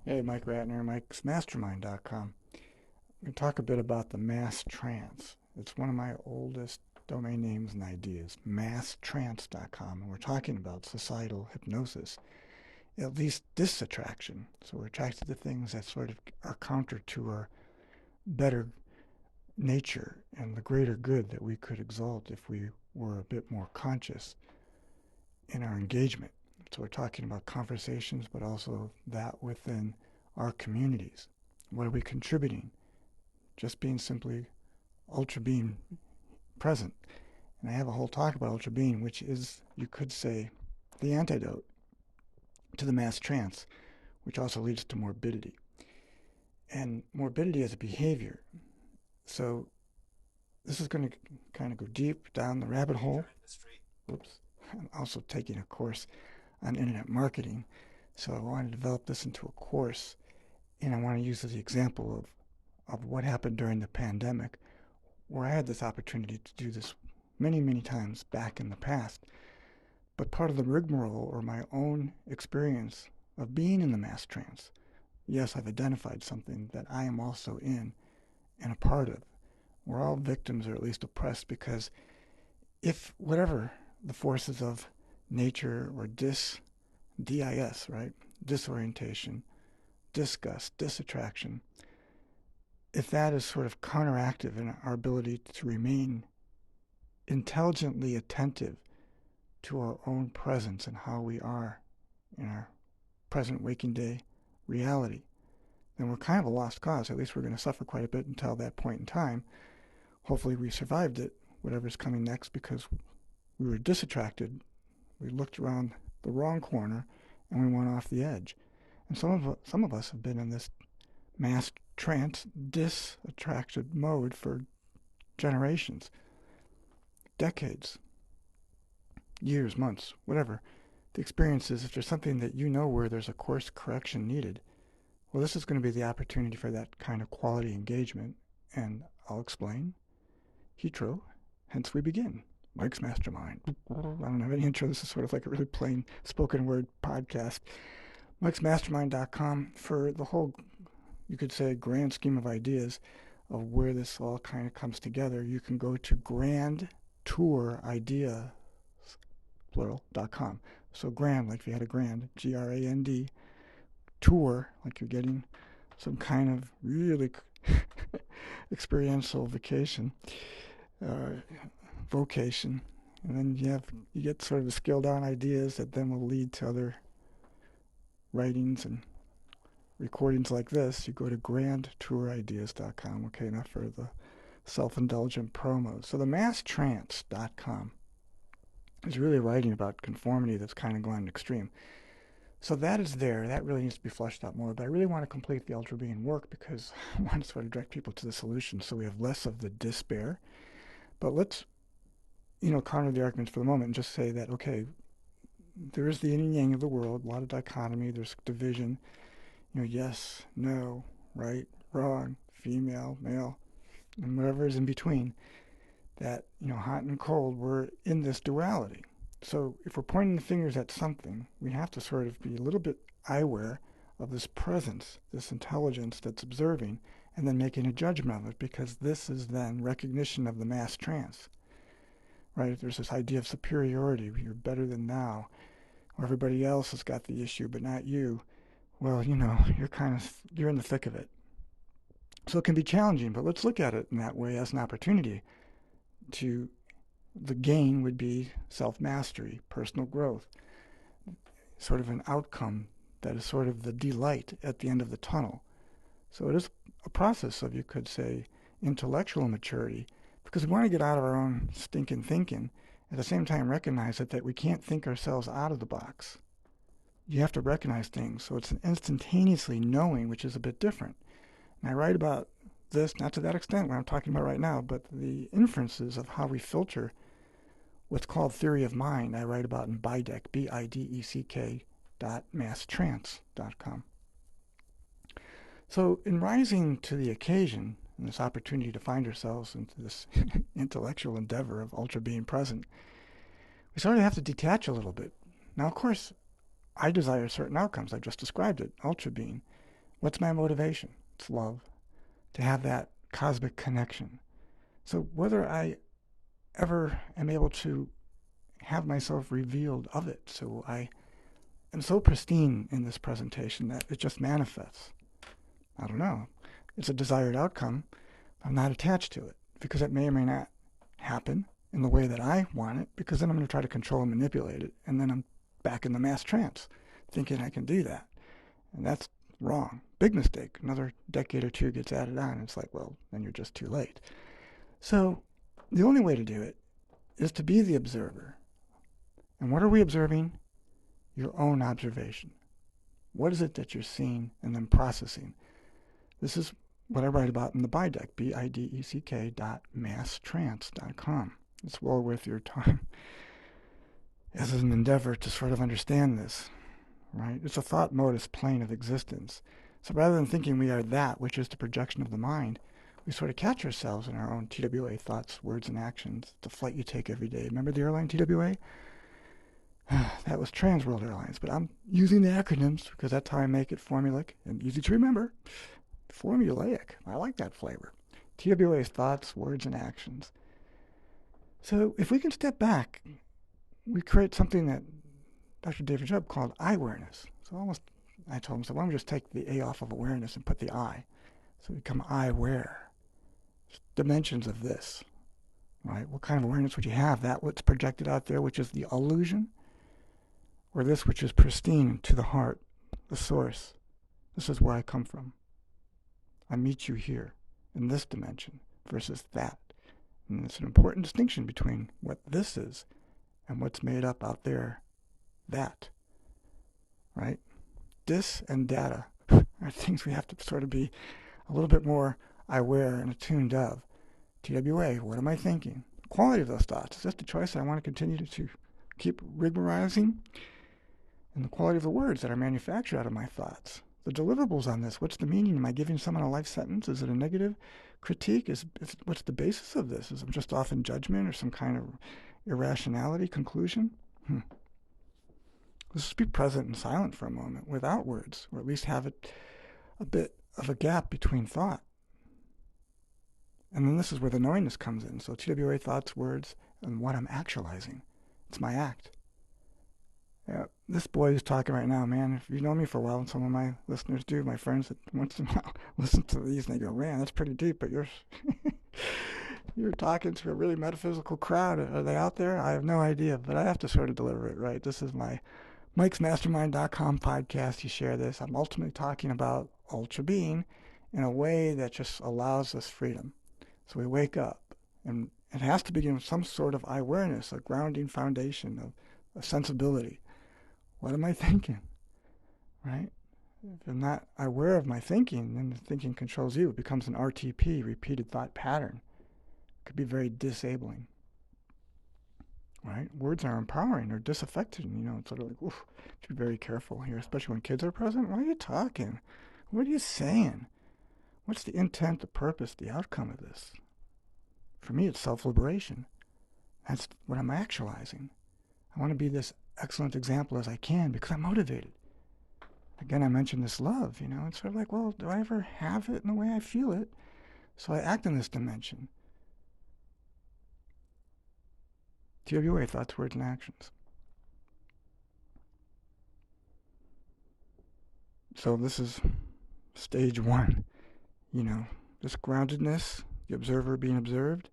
Hey, Mike Ratner, Mike'sMastermind.com. I'm going to talk a bit about the MASS TRANCE. It's one of my oldest domain names and ideas, MASSTRANCE.com. And we're talking about societal hypnosis, at least disattraction. So we're attracted to things that sort of are counter to our better nature and the greater good that we could exalt if we were a bit more conscious in our engagement. So we're talking about conversations, but also that within our communities. What are we contributing? Just being simply ultra being present. And I have a whole talk about ultra being, which is, you could say, the antidote to the mass trance, which also leads to morbidity. And morbidity as a behavior. So this is going to kind of go deep down the rabbit hole. Whoops. I'm also taking a course on internet marketing. So I want to develop this into a course. And I want to use the example of what happened during the pandemic, where I had this opportunity to do this many, many times back in the past. But part of the rigmarole or my own experience of being in the mass trance, yes, I've identified something that I am also in and a part of. We're all victims or at least oppressed because if whatever the forces of nature or DIS, right? Disorientation, disgust, disattraction, if that is sort of counteractive in our ability to remain intelligently attentive to our own presence and how we are in our present waking day reality, then we're kind of a lost cause. At least we're going to suffer quite a bit until that point in time. Hopefully we survived it, whatever's coming next, because we were disattracted. We looked around the wrong corner and we went off the edge. And some of us have been in this mass trance, disattracted mode for generations, decades, years, months, whatever. The experience is if there's something that you know where there's a course correction needed, well, this is going to be the opportunity for that kind of quality engagement. And I'll explain. Hitro, hence we begin. Mike's Mastermind. I don't have any intro. This is sort of like a really plain spoken word podcast. Mike'sMastermind.com for the whole, you could say, grand scheme of ideas of where this all kind of comes together. You can go to Grand Tour Idea, plural.com. So grand, like if you had a grand, GRAND, tour, like you're getting some kind of really experiential vacation, uh, vocation. And then you get sort of the scaled down ideas that then will lead to other writings and recordings like this. You go to grandtourideas.com. Okay, enough for the self-indulgent promos. So the masstrance.com is really writing about conformity that's kind of going extreme. So that is there. That really needs to be fleshed out more. But I really want to complete the ultra being work because I want to sort of direct people to the solution so we have less of the despair. But let's, counter the arguments for the moment and just say that, okay, there is the yin and yang of the world, a lot of dichotomy, there's division, yes, no, right, wrong, female, male, and whatever is in between. That, hot and cold, we're in this duality. So if we're pointing the fingers at something, we have to sort of be a little bit aware of this presence, this intelligence that's observing, and then making a judgment of it, because this is then recognition of the mass trance, right? There's this idea of superiority, you're better than thou, or everybody else has got the issue, but not you. Well, you're in the thick of it. So it can be challenging, but let's look at it in that way as an opportunity to, the gain would be self-mastery, personal growth, sort of an outcome that is sort of the delight at the end of the tunnel. So it is a process of, you could say, intellectual maturity, because we want to get out of our own stinking thinking, at the same time recognize that we can't think ourselves out of the box. You have to recognize things. So it's an instantaneously knowing, which is a bit different. And I write about this, not to that extent what I'm talking about right now, but the inferences of how we filter what's called theory of mind. I write about in BIDEC, BIDECK .masstrance.com. So in rising to the occasion, and this opportunity to find ourselves into this intellectual endeavor of ultra being present, we sort of have to detach a little bit. Now, of course, I desire certain outcomes. I just described it, ultra being. What's my motivation? It's love, to have that cosmic connection. So whether I ever am able to have myself revealed of it, so I am so pristine in this presentation that it just manifests. I don't know. It's a desired outcome. I'm not attached to it because it may or may not happen in the way that I want it, because then I'm going to try to control and manipulate it, and then I'm back in the mass trance thinking I can do that. And that's wrong. Big mistake. Another decade or two gets added on. It's like, well, then you're just too late. So the only way to do it is to be the observer. And what are we observing? Your own observation. What is it that you're seeing and then processing? This is what I write about in the BIDEC, BIDECK.masstrance.com. It's well worth your time as an endeavor to sort of understand this, right? It's a thought modus plane of existence. So rather than thinking we are that, which is the projection of the mind, we sort of catch ourselves in our own TWA, thoughts, words, and actions, the flight you take every day. Remember the airline TWA? That was Trans World Airlines, but I'm using the acronyms because that's how I make it formulaic and easy to remember. Formulaic. I like that flavor. TWA is thoughts, words, and actions. So if we can step back, we create something that Dr. David Jubb called I-awareness. So I told him, so why don't we just take the A off of awareness and put the I? So we become I-aware. Dimensions of this, right? What kind of awareness would you have? That what's projected out there, which is the illusion, or this which is pristine to the heart, the source. This is where I come from. I meet you here in this dimension versus that. And it's an important distinction between what this is and what's made up out there, that, right? This and data are things we have to sort of be a little bit more aware and attuned of. TWA, what am I thinking? The quality of those thoughts, is this the choice I want to continue to keep rigorizing? And the quality of the words that are manufactured out of my thoughts. The deliverables on this, what's the meaning? Am I giving someone a life sentence? Is it a negative critique? What's the basis of this? Is it just off in judgment or some kind of irrationality conclusion? Let's just be present and silent for a moment without words, or at least have it a bit of a gap between thought. And then this is where the knowingness comes in. So TWA, thoughts, words, and what I'm actualizing. It's my act. Yeah, this boy who's talking right now, man, if you know me for a while, and some of my listeners do, my friends that once in a while listen to these and they go, man, that's pretty deep, but you're talking to a really metaphysical crowd. Are they out there? I have no idea, but I have to sort of deliver it right. This is my Mike'sMastermind.com podcast. You share this. I'm ultimately talking about ultra being in a way that just allows us freedom. So we wake up, and it has to begin with some sort of awareness, a grounding foundation of a sensibility. What am I thinking? Right? If I'm not aware of my thinking, then the thinking controls you. It becomes an RTP, repeated thought pattern. It could be very disabling. Right? Words are empowering or disaffected. It's sort of like, oof, to be very careful here, especially when kids are present. Why are you talking? What are you saying? What's the intent, the purpose, the outcome of this? For me, it's self-liberation. That's what I'm actualizing. I want to be this excellent example as I can because I'm motivated. Again, I mentioned this love, It's sort of like, well, do I ever have it in the way I feel it? So I act in this dimension. TWA, thoughts, words, and actions. So this is stage one. This groundedness, the observer being observed.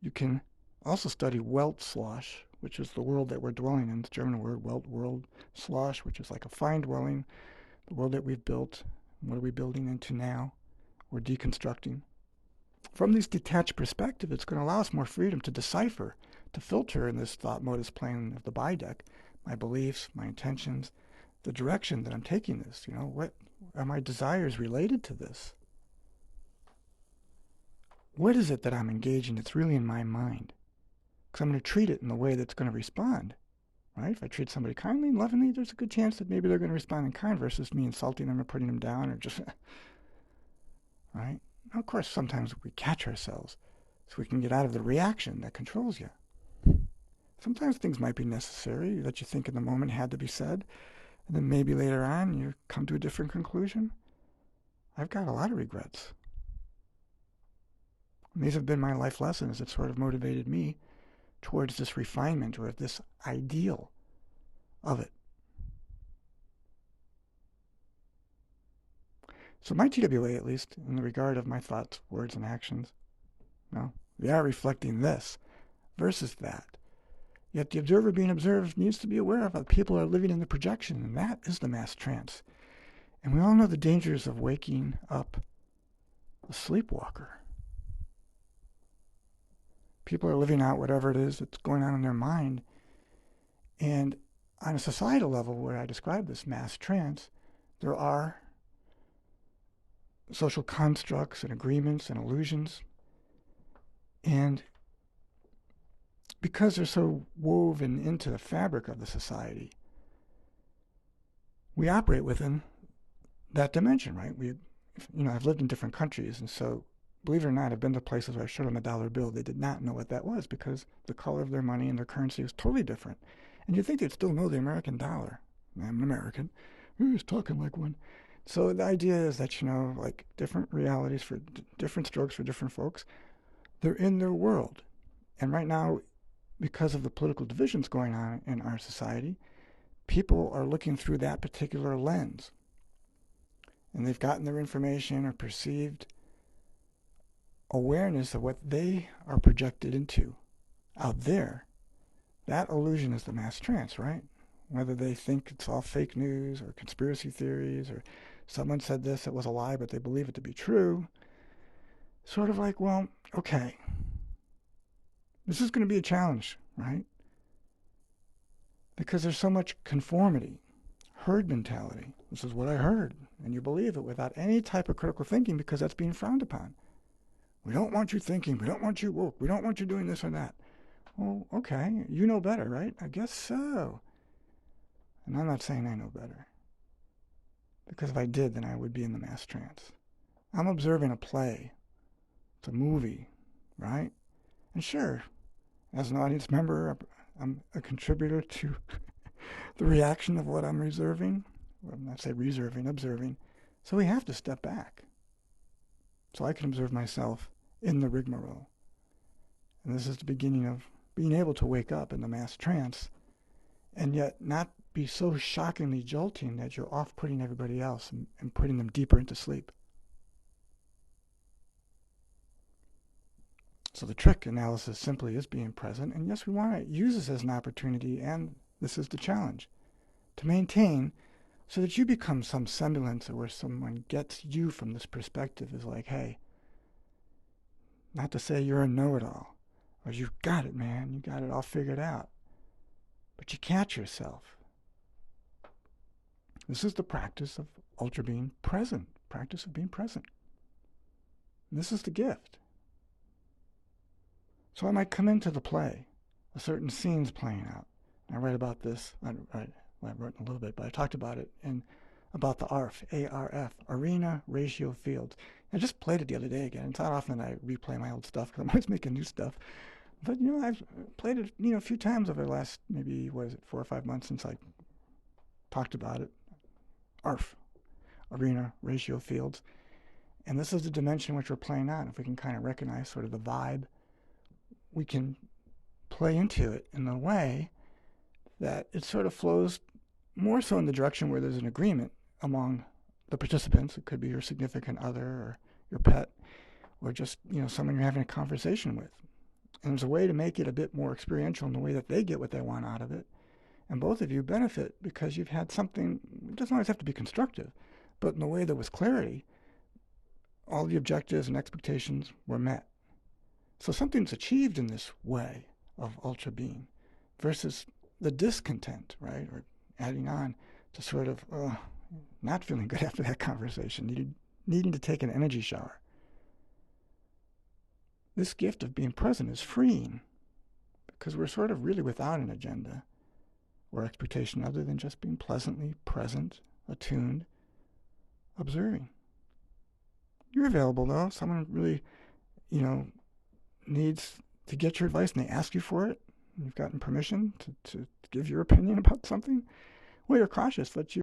You can also study Weltschloss, which is the world that we're dwelling in. It's the German word, world, Schloss, which is like a fine dwelling, the world that we've built. What are we building into now? We're deconstructing. From this detached perspective, it's going to allow us more freedom to decipher, to filter in this thought modus plane of the BIDEC, my beliefs, my intentions, the direction that I'm taking this. What are my desires related to this? What is it that I'm engaging that's really in my mind? Because I'm going to treat it in the way that's going to respond, right? If I treat somebody kindly and lovingly, there's a good chance that maybe they're going to respond in kind versus me insulting them or putting them down or just, right? Now, of course, sometimes we catch ourselves so we can get out of the reaction that controls you. Sometimes things might be necessary that you think in the moment had to be said, and then maybe later on you come to a different conclusion. I've got a lot of regrets. And these have been my life lessons that sort of motivated me towards this refinement or this ideal of it. So my TWA, at least, in the regard of my thoughts, words, and actions, they are reflecting this versus that. Yet the observer being observed needs to be aware of how people are living in the projection, and that is the mass trance. And we all know the dangers of waking up a sleepwalker. People are living out whatever it is that's going on in their mind. And on a societal level, where I describe this mass trance, there are social constructs and agreements and illusions. And because they're so woven into the fabric of the society, we operate within that dimension, right? I've lived in different countries, and so, believe it or not, I've been to places where I showed them a dollar bill. They did not know what that was because the color of their money and their currency was totally different. And you'd think they'd still know the American dollar. I'm an American. Who's talking like one? So the idea is that, like different realities for different strokes for different folks, they're in their world. And right now, because of the political divisions going on in our society, people are looking through that particular lens. And they've gotten their information or perceived awareness of what they are projected into out there. That illusion is the mass trance, right? Whether they think it's all fake news or conspiracy theories or someone said this, it was a lie, but they believe it to be true. Sort of like, well, okay, this is going to be a challenge, right? Because there's so much conformity, herd mentality. This is what I heard, and you believe it without any type of critical thinking because that's being frowned upon. We don't want you thinking. We don't want you woke. We don't want you doing this or that. Well, okay, you know better, right? I guess so. And I'm not saying I know better. Because if I did, then I would be in the mass trance. I'm observing a play. It's a movie, right? And sure, as an audience member, I'm a contributor to the reaction of what I'm observing. Observing. So we have to step back. So I can observe myself in the rigmarole. And this is the beginning of being able to wake up in the mass trance and yet not be so shockingly jolting that you're off-putting everybody else and putting them deeper into sleep. So the trick analysis simply is being present. And yes, we want to use this as an opportunity, and this is the challenge, to maintain so that you become some semblance of where someone gets you from this perspective is like, hey, not to say you're a know-it-all, or you've got it, man, you got it all figured out. But you catch yourself. This is the practice of ultra being present, practice of being present. And this is the gift. So I might come into the play, a certain scene's playing out. I write about this, I wrote a little bit, but I talked about it about the ARF, A-R-F, Arena Ratio Fields. I just played it the other day again. It's not often that I replay my old stuff because I'm always making new stuff. But, I've played it, a few times over the last, maybe, 4 or 5 months since I talked about it. ARF, Arena Ratio Fields. And this is the dimension which we're playing on. If we can kind of recognize sort of the vibe, we can play into it in a way that it sort of flows more so in the direction where there's an agreement among the participants. It could be your significant other or your pet or just, someone you're having a conversation with. And there's a way to make it a bit more experiential in the way that they get what they want out of it. And both of you benefit because you've had something, it doesn't always have to be constructive, but in a way that was clarity, all the objectives and expectations were met. So something's achieved in this way of ultra being versus the discontent, right? Or adding on to sort of not feeling good after that conversation, needing to take an energy shower. This gift of being present is freeing because we're sort of really without an agenda or expectation other than just being pleasantly present, attuned, observing. You're available though. If someone really, needs to get your advice and they ask you for it, and you've gotten permission to give your opinion about something, Well, you're cautious. Let's